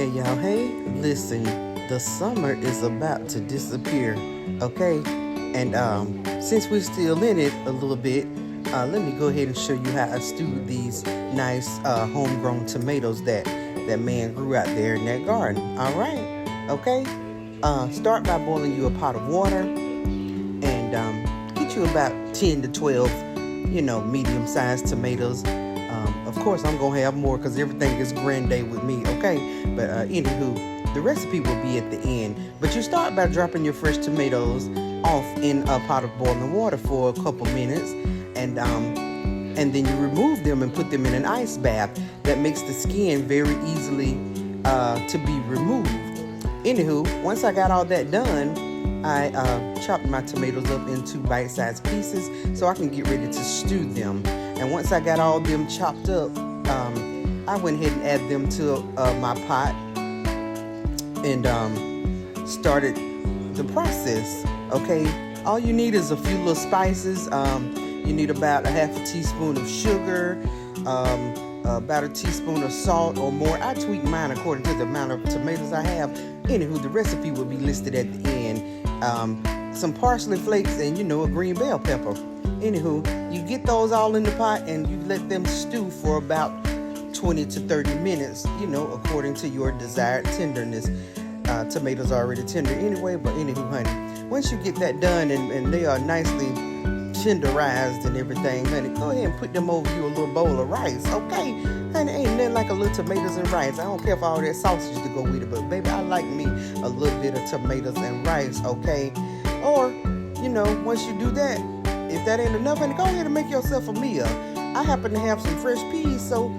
Hey y'all, hey, listen, the summer is about to disappear, okay? And since we're still in it a little bit, let me go ahead and show you how I stewed these nice homegrown tomatoes that man grew out there in that garden. All right, okay? Start by boiling you a pot of water and get you about 10 to 12, medium-sized tomatoes. Of course, I'm going to have more because everything is grande with me, okay? But anywho, the recipe will be at the end. But you start by dropping your fresh tomatoes off in a pot of boiling water for a couple minutes. And then you remove them and put them in an ice bath. That makes the skin very easily to be removed. Anywho, once I got all that done, I chopped my tomatoes up into bite-sized pieces so I can get ready to stew them. And once I got all them chopped up, I went ahead and added them to my pot and started the process. Okay, all you need is a few little spices. You need about a half a teaspoon of sugar, about a teaspoon of salt or more. I tweak mine according to the amount of tomatoes I have. Anywho, the recipe will be listed at the end. Some parsley flakes and a green bell pepper. Anywho, you get those all in the pot and you let them stew for about 20 to 30 minutes, according to your desired tenderness. Tomatoes are already tender anyway, but anywho, honey, once you get that done and they are nicely tenderized and everything, honey, go ahead and put them over you a little bowl of rice, okay? Honey, ain't nothing like a little tomatoes and rice. I don't care for all that sausage to go with it, but baby, I like me a little bit of tomatoes and rice, okay? Or, once you do that, if that ain't enough, honey, go ahead and make yourself a meal. I happen to have some fresh peas, so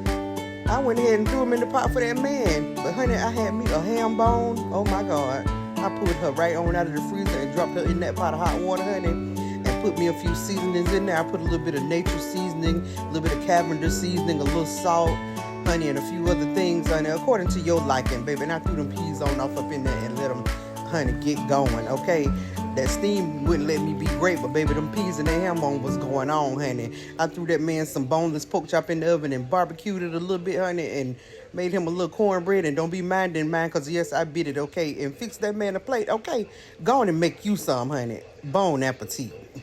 I went ahead and threw them in the pot for that man. But honey, I had me a ham bone. Oh my God. I pulled her right on out of the freezer and dropped her in that pot of hot water, honey. And put me a few seasonings in there. I put a little bit of nature seasoning, a little bit of Cavendish seasoning, a little salt, honey, and a few other things, honey, according to your liking, baby. And I threw them peas on off up in there and let them, honey, get going, okay? That steam wouldn't let me be great, but baby, them peas and that ham bone was going on, honey. I threw that man some boneless pork chop in the oven and barbecued it a little bit, honey, and made him a little cornbread. And don't be minding mine, because yes, I bit it, okay? And fix that man a plate, okay? Go on and make you some, honey. Bon appetit.